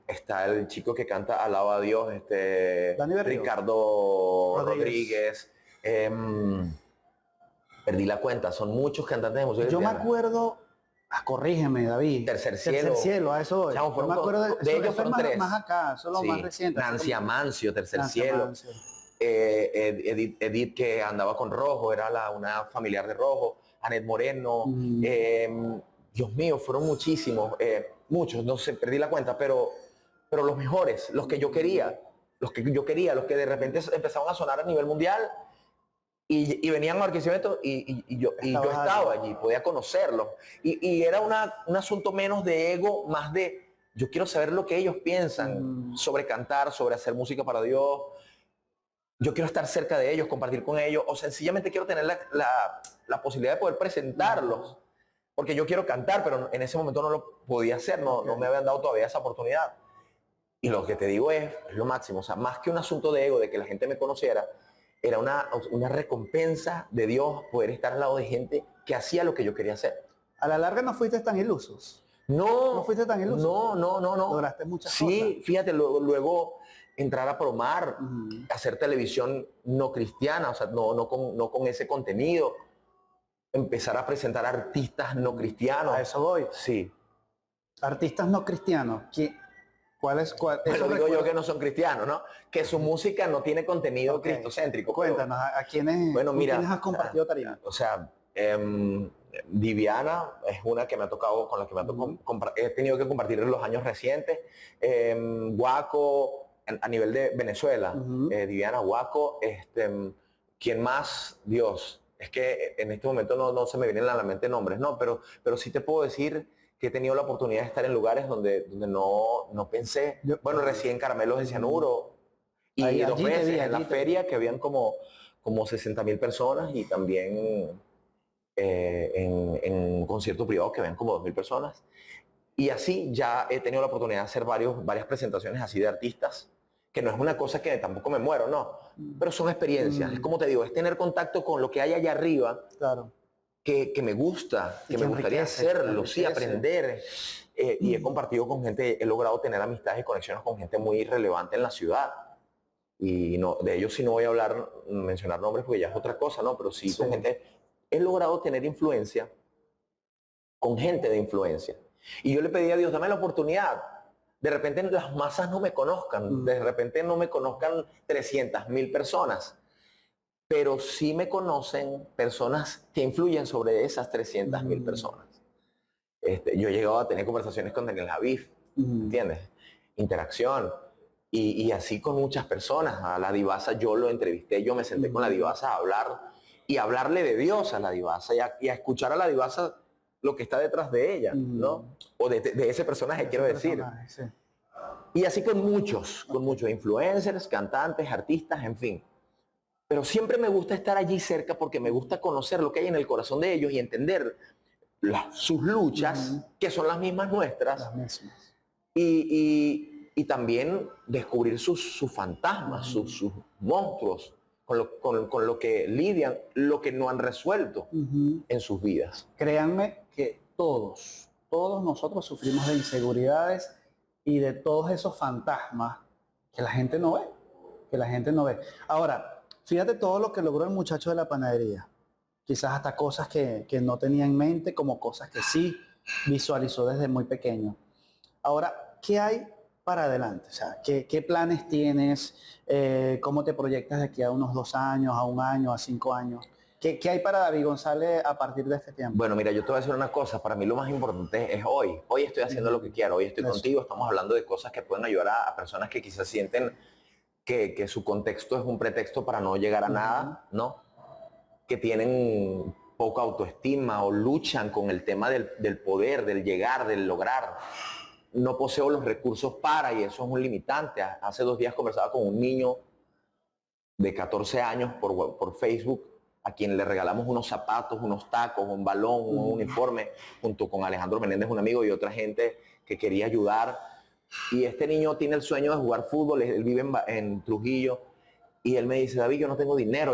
está el chico que canta Alaba a Dios, Ricardo Rodríguez. Perdí la cuenta, son muchos cantantes de música cristiana. Yo me acuerdo, corrígeme, David. Tercer Cielo, a eso. Yo me acuerdo de ellos fueron tres. Más acá, son los más recientes. Nancy Amancio, Tercer Cielo. Edith, que andaba con Rojo, era una familiar de Rojo. Anet Moreno. Dios mío, fueron muchísimos. Muchos, no sé, perdí la cuenta, pero los mejores, los que yo quería, los que de repente empezaban a sonar a nivel mundial. Y venían a Barquisimeto y yo estaba allí, podía conocerlos. Y era un asunto menos de ego, más de yo quiero saber lo que ellos piensan sobre cantar, sobre hacer música para Dios. Yo quiero estar cerca de ellos, compartir con ellos, o sencillamente quiero tener la posibilidad de poder presentarlos. Porque yo quiero cantar, pero en ese momento no lo podía hacer, no me habían dado todavía esa oportunidad. Y lo que te digo es lo máximo, o sea, más que un asunto de ego, de que la gente me conociera, era una recompensa de Dios poder estar al lado de gente que hacía lo que yo quería hacer. A la larga no fuiste tan ilusos. No, No fuiste tan iluso. no. Lograste muchas cosas. Sí, fíjate, luego entrar a promar, Ujú. hacer televisión no cristiana, o sea, no con ese contenido, empezar a presentar artistas no cristianos. A eso voy. Sí. Artistas no cristianos. ¿Cuál es? Pero Eso digo yo recuerdo- que no son cristianos, ¿no? Que su música no tiene contenido Ok. cristocéntrico. Cuéntanos, ¿a quiénes, Bueno, con mira, quiénes has compartido tarima? O sea, Viviana es una que me ha tocado, con la que me ha tocado, he tenido que compartir en los años recientes. Guaco, a nivel de Venezuela, Ujú. Viviana, Guaco, ¿quién más? Dios, es que en este momento no se me vienen a la mente nombres, no, pero sí te puedo decir que he tenido la oportunidad de estar en lugares donde no pensé. Bueno, recién Caramelos de Cianuro, y Ahí- dos allí te veces vi, en la allí te- feria que habían como 60.000 personas, y también en un concierto privado que ven como 2.000 personas. Y así ya he tenido la oportunidad de hacer varias presentaciones así de artistas, que no es una cosa que tampoco me muero, no, pero son experiencias. Es como te digo, es tener contacto con lo que hay allá arriba, Claro. que me gusta, Y que que me gustaría enriquece, que hacerlo, sí, enriquece. aprender. Y he compartido con gente, he logrado tener amistades y conexiones con gente muy relevante en la ciudad. Y no, de ellos sí no voy a hablar, mencionar nombres porque ya es otra cosa, ¿no? Pero sí, Sí. con gente, he logrado tener influencia con gente de influencia. Y yo le pedí a Dios, dame la oportunidad. De repente las masas no me conozcan, de repente no me conozcan 300.000 personas, pero sí me conocen personas que influyen sobre esas 300.000 personas. Yo he llegado a tener conversaciones con Daniel Javif, ¿entiendes? Interacción. Y así con muchas personas. A la divasa yo lo entrevisté, yo me senté con la divasa a hablar y hablarle de Dios a la divasa y a escuchar a la divasa lo que está detrás de ella, ¿no? O de ese personaje, quiero decir. Sí. Y así con muchos influencers, cantantes, artistas, en fin. Pero siempre me gusta estar allí cerca porque me gusta conocer lo que hay en el corazón de ellos y entender sus luchas, que son las mismas nuestras, Las mismas. y también descubrir sus fantasmas, sus monstruos, con lo que lidian, lo que no han resuelto en sus vidas. Créanme que todos nosotros sufrimos de inseguridades y de todos esos fantasmas que la gente no ve, Ahora, fíjate todo lo que logró el muchacho de la panadería. Quizás hasta cosas que no tenía en mente, como cosas que sí visualizó desde muy pequeño. Ahora, ¿qué hay para adelante? O sea, ¿qué planes tienes? ¿Cómo te proyectas de aquí a unos 2 años, a 1 año, a 5 años? ¿Qué hay para David González a partir de este tiempo? Bueno, mira, yo te voy a decir una cosa, para mí lo más importante es hoy. Hoy estoy haciendo lo que quiero, hoy estoy contigo, estamos hablando de cosas que pueden ayudar a personas que quizás sienten que su contexto es un pretexto para no llegar a nada, ¿no? Que tienen poca autoestima o luchan con el tema del poder, del llegar, del lograr. No poseo los recursos para, y eso es un limitante. Hace 2 días conversaba con un niño de 14 años por Facebook, a quien le regalamos unos zapatos, unos tacos, un balón, un uniforme, junto con Alejandro Menéndez, un amigo, y otra gente que quería ayudar. Y este niño tiene el sueño de jugar fútbol, él vive en Trujillo, y él me dice, David, yo no tengo dinero,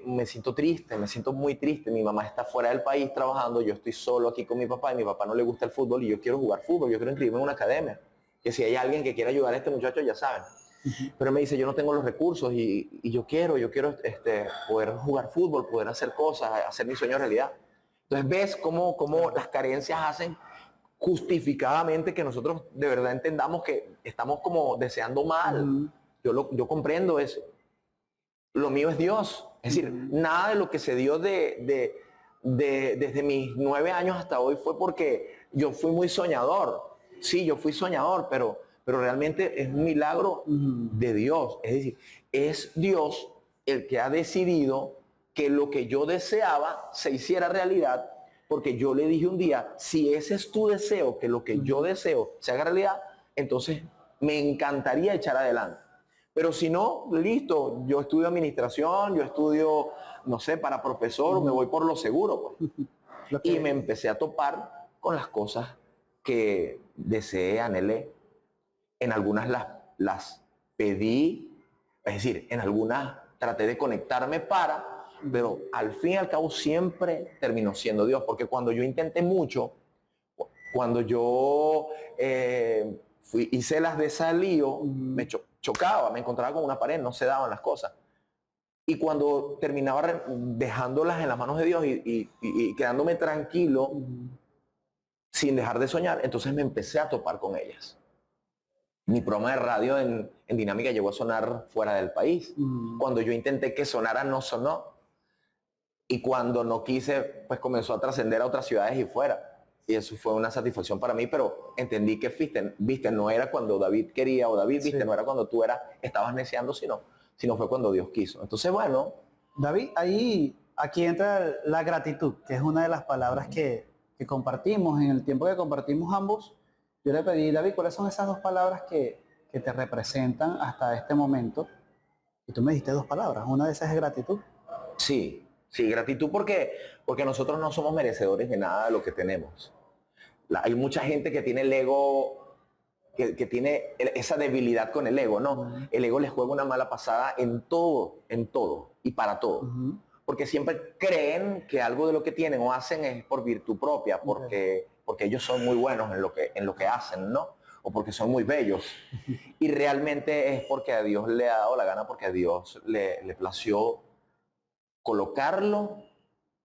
me siento triste, me siento muy triste, mi mamá está fuera del país trabajando, yo estoy solo aquí con mi papá, y mi papá no le gusta el fútbol, y yo quiero jugar fútbol, yo quiero inscribirme en una academia, que si hay alguien que quiera ayudar a este muchacho, ya saben. Pero él me dice, yo no tengo los recursos, y yo quiero poder jugar fútbol, poder hacer cosas, hacer mi sueño realidad. Entonces ves cómo las carencias hacen justificadamente que nosotros de verdad entendamos que estamos como deseando mal. Yo comprendo eso. Lo mío es Dios. Es decir, nada de lo que se dio desde mis 9 años hasta hoy fue porque yo fui muy soñador. Sí, yo fui soñador, pero realmente es un milagro de Dios. Es decir, es Dios el que ha decidido que lo que yo deseaba se hiciera realidad, porque yo le dije un día, si ese es tu deseo, que lo que yo deseo se haga realidad, entonces me encantaría echar adelante. Pero si no, listo, yo estudio administración, yo estudio, no sé, para profesor, me voy por lo seguro, pues. Y me empecé a topar con las cosas que deseé, anhelé. En algunas las pedí, es decir, en algunas traté de conectarme para, pero al fin y al cabo siempre terminó siendo Dios, porque cuando yo intenté mucho, cuando yo hice las de Salío, me chocaba, me encontraba con una pared, no se daban las cosas. Y cuando terminaba dejándolas en las manos de Dios y quedándome tranquilo, sin dejar de soñar, entonces me empecé a topar con ellas. Mi programa de radio en Dinámica llegó a sonar fuera del país. Cuando yo intenté que sonara, no sonó. Y cuando no quise, pues comenzó a trascender a otras ciudades y fuera. Y eso fue una satisfacción para mí, pero entendí que, viste, no era cuando David quería o David, viste, no era cuando tú estabas neciando, sino fue cuando Dios quiso. Entonces, bueno. David, aquí entra la gratitud, que es una de las palabras que compartimos en el tiempo que compartimos ambos. Yo le pedí, David, ¿cuáles son esas 2 palabras que te representan hasta este momento? Y tú me dijiste 2 palabras, una de esas es gratitud. Sí, gratitud porque nosotros no somos merecedores de nada de lo que tenemos. Hay mucha gente que tiene el ego, que tiene esa debilidad con el ego, ¿no? El ego les juega una mala pasada en todo y para todo. Porque siempre creen que algo de lo que tienen o hacen es por virtud propia, porque ellos son muy buenos en lo que hacen, ¿no? O porque son muy bellos. Y realmente es porque a Dios le ha dado la gana, porque a Dios le plació colocarlo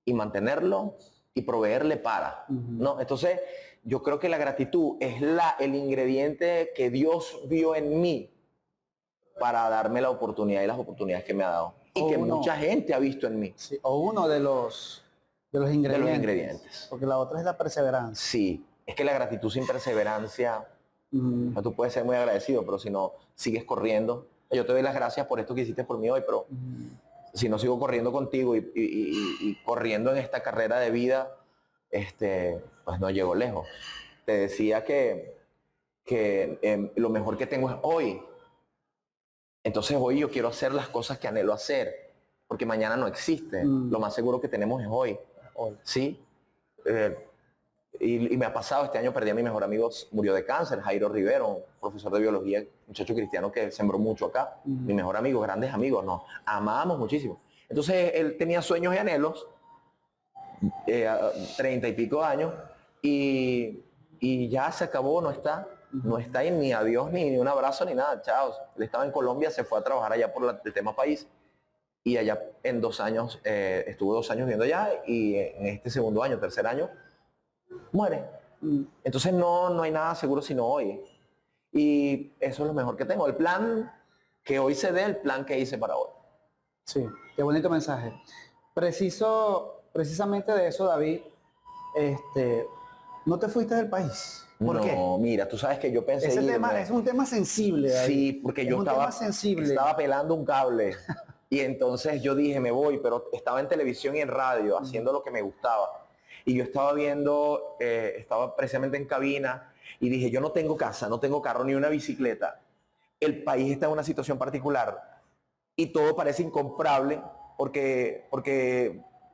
y mantenerlo y proveerle para, ¿no? Entonces, yo creo que la gratitud es el ingrediente que Dios vio en mí para darme la oportunidad y las oportunidades que me ha dado. Y que mucha gente ha visto en mí. Sí, o uno de los ingredientes. De los ingredientes. Porque la otra es la perseverancia. Sí, es que la gratitud sin perseverancia, tú puedes ser muy agradecido, pero si no sigues corriendo, yo te doy las gracias por esto que hiciste por mí hoy, pero si no sigo corriendo contigo y corriendo en esta carrera de vida, pues no llego lejos. Te decía que lo mejor que tengo es hoy. Entonces hoy yo quiero hacer las cosas que anhelo hacer, porque mañana no existe. Lo más seguro que tenemos es hoy. ¿Sí? Y me ha pasado, este año perdí a mi mejor amigo, murió de cáncer, Jairo Rivero, un profesor de biología, muchacho cristiano que sembró mucho acá. Mi mejor amigo, grandes amigos, nos amábamos muchísimo. Entonces él tenía sueños y anhelos, 30 y pico años, y ya se acabó, no está ahí, ni adiós, ni un abrazo, ni nada, chao. Él estaba en Colombia, se fue a trabajar allá por el tema país, y allá en 2 años, estuvo 2 años viviendo allá, y en este segundo año, tercer año, muere. Entonces no hay nada seguro sino hoy. Y eso es lo mejor que tengo. El plan que hoy se dé, el plan que hice para hoy. Sí, qué bonito mensaje. Precisamente de eso, David, no te fuiste del país. ¿Por qué? No, mira, tú sabes que yo pensé Ese tema es un tema sensible, David. Sí, porque yo estaba pelando un cable. Y entonces yo dije, me voy, pero estaba en televisión y en radio haciendo lo que me gustaba. Y yo estaba viendo, estaba precisamente en cabina y dije, yo no tengo casa, no tengo carro ni una bicicleta. El país está en una situación particular y todo parece incomparable porque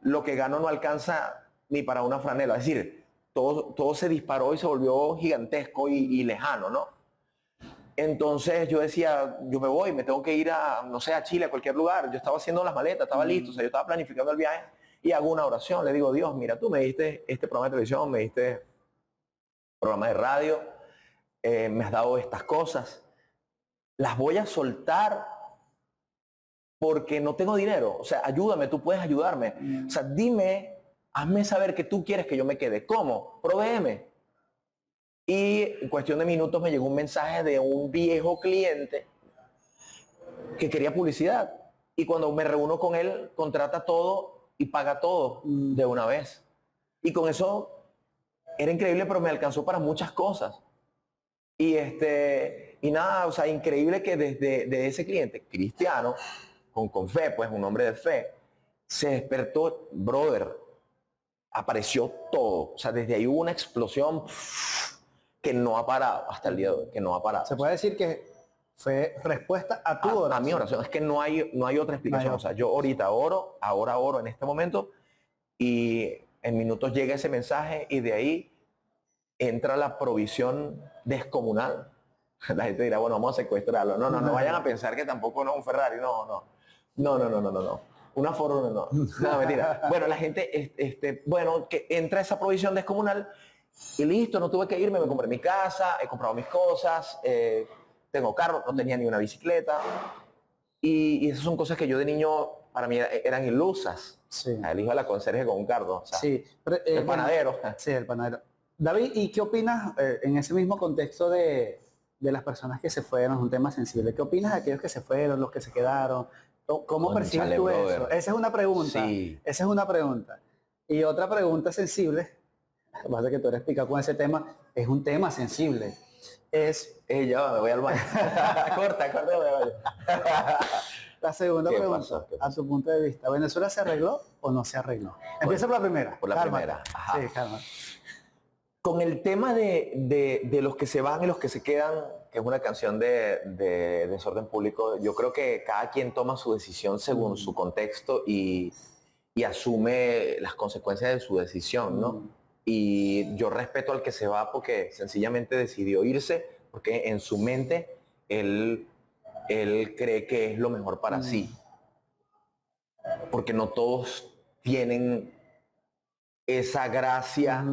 lo que gano no alcanza ni para una franela. Es decir, todo se disparó y se volvió gigantesco y lejano, ¿no? Entonces yo decía, yo me voy, me tengo que ir a, no sé, a Chile, a cualquier lugar. Yo estaba haciendo las maletas, estaba listo, o sea, yo estaba planificando el viaje y hago una oración. Le digo, Dios, mira, tú me diste este programa de televisión, me diste programa de radio, me has dado estas cosas. Las voy a soltar porque no tengo dinero. O sea, ayúdame, tú puedes ayudarme. O sea, dime, hazme saber que tú quieres que yo me quede. ¿Cómo? Provéeme. Y en cuestión de minutos me llegó un mensaje de un viejo cliente que quería publicidad. Y cuando me reúno con él, contrata todo y paga todo de una vez. Y con eso era increíble, pero me alcanzó para muchas cosas. Y nada, o sea, increíble que desde ese cliente cristiano, con fe, pues un hombre de fe, se despertó, brother, apareció todo. O sea, desde ahí hubo una explosión que no ha parado hasta el día de hoy, que no ha parado. Se puede decir que fue respuesta a tu oración. A mi oración, es que no hay otra explicación. O sea, yo ahorita ahora oro en este momento y en minutos llega ese mensaje y de ahí entra la provisión descomunal. La gente dirá, bueno, vamos a secuestrarlo. No vayan a pensar que tampoco no es un Ferrari, no. una forma, no, mentira. Bueno, la gente, bueno, que entra esa provisión descomunal y listo, no tuve que irme, me compré mi casa, he comprado mis cosas, tengo carro, no tenía ni una bicicleta. Y esas son cosas que yo de niño, para mí eran ilusas. Sí. El hijo de la conserje con un carro, o sea, Sí, pero, el panadero. Bueno, sí, el panadero. David, ¿y qué opinas en ese mismo contexto de las personas que se fueron? Es un tema sensible. ¿Qué opinas de aquellos que se fueron, los que se quedaron? ¿Cómo percibes Cónchale, tú brother. eso? Esa es una pregunta. Sí. Esa es una pregunta. Y otra pregunta sensible, lo que pasa es que tú eres picado con ese tema, es un tema sensible. Es Ya va, me voy al baño. corta, me voy al baño. la segunda ¿Qué pregunta, pasó? ¿Qué a tu punto de vista. ¿Venezuela se arregló o no se arregló? Empieza por la primera. Por la Cálmate. primera, ajá. Sí, calma. Con el tema de los que se van y los que se quedan, que es una canción de Desorden Público, yo creo que cada quien toma su decisión según su contexto y asume las consecuencias de su decisión, ¿no? Y yo respeto al que se va porque sencillamente decidió irse, porque en su mente él cree que es lo mejor para sí. Porque no todos tienen esa gracia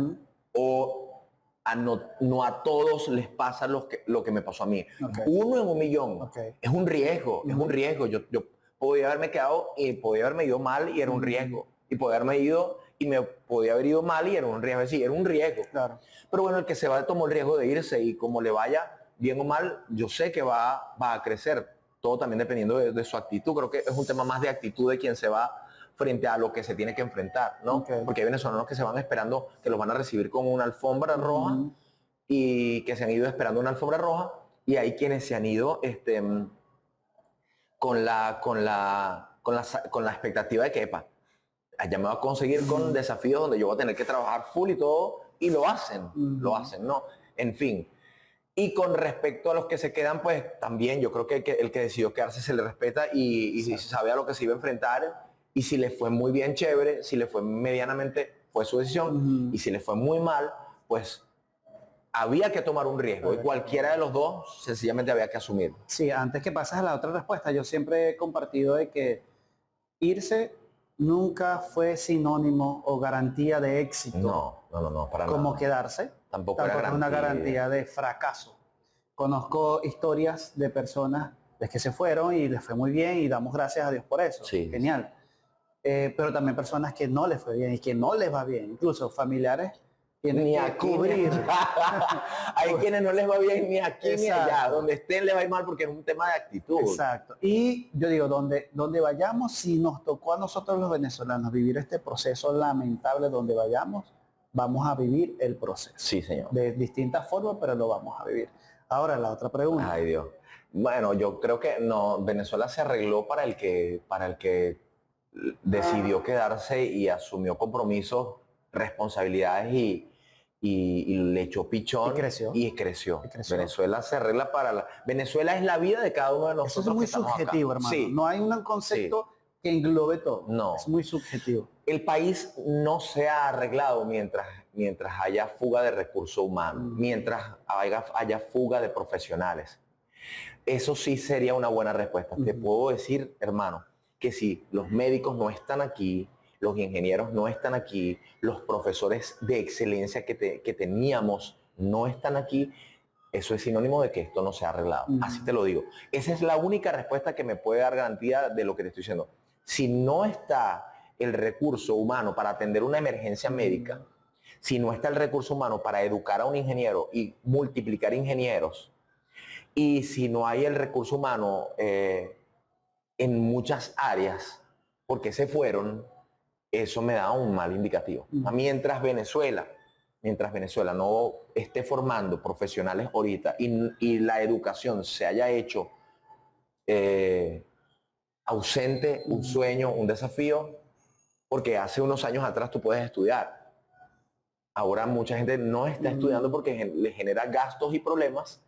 o no a todos les pasa lo que me pasó a mí. Okay. 1 en 1.000.000. Okay. Es un riesgo, es un riesgo. Yo podía haberme quedado y podía haberme ido mal y era un riesgo. Y podía haberme ido y me podía haber ido mal y era un riesgo. Sí, era un riesgo. Claro. Pero bueno, el que se va tomó el riesgo de irse y como le vaya, bien o mal, yo sé que va a crecer. Todo también dependiendo de su actitud. Creo que es un tema más de actitud de quien se va frente a lo que se tiene que enfrentar, ¿no? Okay. Porque hay venezolanos que se van esperando que los van a recibir con una alfombra roja y que se han ido esperando una alfombra roja y hay quienes se han ido con la expectativa de que, epa, allá me va a conseguir con desafíos donde yo voy a tener que trabajar full y todo, y lo hacen, ¿no? En fin. Y con respecto a los que se quedan, pues también yo creo que el que decidió quedarse se le respeta y si sabe a lo que se iba a enfrentar. Y si le fue muy bien, chévere. Si le fue medianamente, fue su decisión. Y si le fue muy mal, pues había que tomar un riesgo. Y cualquiera de los dos, sencillamente había que asumir. Sí, antes que pases a la otra respuesta, yo siempre he compartido de que irse nunca fue sinónimo o garantía de éxito. No, para nada. Como quedarse. Tampoco es una garantía de fracaso. Conozco historias de personas que se fueron y les fue muy bien y damos gracias a Dios por eso. Sí. Genial. Pero también personas que no les fue bien y que no les va bien. Incluso familiares tienen ni que aquí, cubrir. Hay quienes no les va bien ni aquí ni Exacto. allá. Donde estén les va a ir mal porque es un tema de actitud. Exacto. Y yo digo, donde vayamos, si nos tocó a nosotros los venezolanos vivir este proceso lamentable donde vayamos, vamos a vivir el proceso. Sí, señor. De distintas formas, pero lo vamos a vivir. Ahora, la otra pregunta. Ay, Dios. Bueno, yo creo que no, Venezuela se arregló para el que decidió quedarse y asumió compromisos, responsabilidades y le echó pichón Y creció. Venezuela se arregla Venezuela es la vida de cada uno de nosotros. Eso es muy que estamos subjetivo, acá. hermano. Sí. No hay un concepto que englobe todo. No. Es muy subjetivo. El país no se ha arreglado mientras haya fuga de recursos humanos, mientras haya fuga de profesionales. Eso sí sería una buena respuesta. Te puedo decir, hermano, que si los médicos no están aquí, los ingenieros no están aquí, los profesores de excelencia que teníamos no están aquí, eso es sinónimo de que esto no se ha arreglado. Así te lo digo. Esa es la única respuesta que me puede dar garantía de lo que te estoy diciendo. Si no está el recurso humano para atender una emergencia médica, si no está el recurso humano para educar a un ingeniero y multiplicar ingenieros, y si no hay el recurso humano en muchas áreas, porque se fueron, eso me da un mal indicativo. Mientras Venezuela no esté formando profesionales ahorita y la educación se haya hecho ausente, un sueño, un desafío, porque hace unos años atrás tú puedes estudiar. Ahora mucha gente no está estudiando porque le genera gastos y problemas.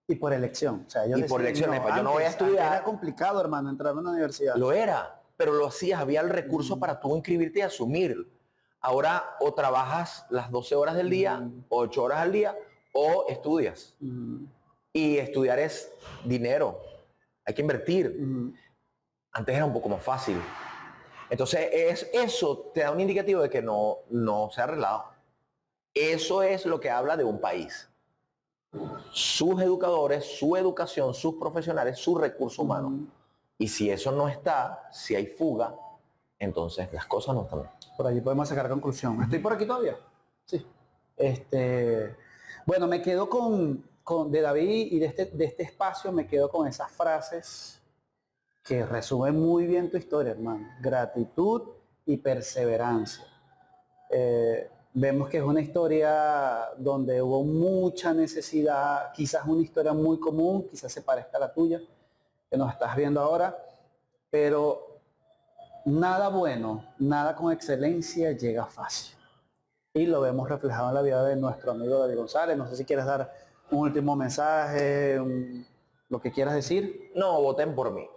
Y por elección. O sea, Por elecciones, yo no voy a estudiar. Era complicado, hermano, entrar a una universidad. Lo era, pero lo hacías, había el recurso para tú inscribirte y asumir. Ahora o trabajas las 12 horas del día, 8 horas al día, o estudias. Y estudiar es dinero, hay que invertir. Antes era un poco más fácil. Entonces, eso te da un indicativo de que no se ha arreglado. Eso es lo que habla de un país. Sus educadores, su educación, sus profesionales, su recurso humano. Y si eso no está, si hay fuga, entonces las cosas no están bien. Por allí podemos sacar conclusión. ¿Estoy por aquí todavía? Sí. Bueno, me quedo de David y de este espacio me quedo con esas frases que resumen muy bien tu historia, hermano. Gratitud y perseverancia. Vemos que es una historia donde hubo mucha necesidad, quizás una historia muy común, quizás se parezca a la tuya, que nos estás viendo ahora, pero nada bueno, nada con excelencia llega fácil. Y lo vemos reflejado en la vida de nuestro amigo David González. No sé si quieres dar un último mensaje, lo que quieras decir. No, voten por mí.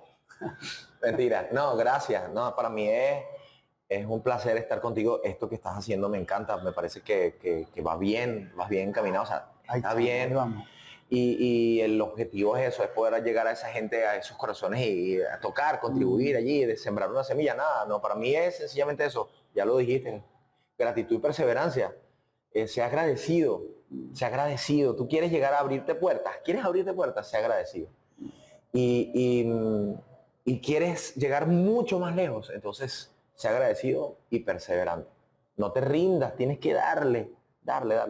Mentira. No, gracias. No, para mí es un placer estar contigo. Esto que estás haciendo me encanta. Me parece que vas bien encaminado. O sea, está bien. Vamos. Y el objetivo es eso, es poder llegar a esa gente, a esos corazones y a tocar, contribuir allí, de sembrar una semilla. Nada, no, para mí es sencillamente eso. Ya lo dijiste. Gratitud y perseverancia. Sea agradecido. Sea agradecido. Tú quieres llegar a abrirte puertas. ¿Quieres abrirte puertas? Sea agradecido. Y quieres llegar mucho más lejos, entonces sea agradecido y perseverante. No te rindas, tienes que darle,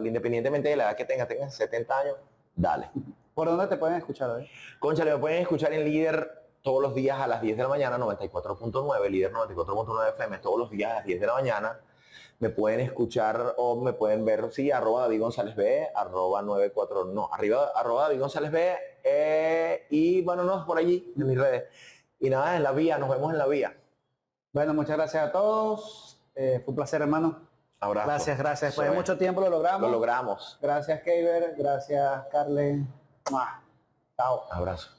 independientemente de la edad que tengas 70 años, dale. ¿Por dónde te pueden escuchar hoy? Cónchale, me pueden escuchar en Líder todos los días a las 10 de la mañana, 94.9, Líder 94.9 FM, todos los días a las 10 de la mañana. Me pueden escuchar o me pueden ver, sí, arroba David González B, arroba 94, no, arriba, arroba David González B, y bueno, no, por allí, en mis redes. Y nada, en la vía, nos vemos en la vía. Bueno, muchas gracias a todos. Fue un placer, hermano. Abrazo. Gracias. Después de mucho tiempo lo logramos. Lo logramos. Gracias, Keiber. Gracias, Carlen. Chao. Abrazo.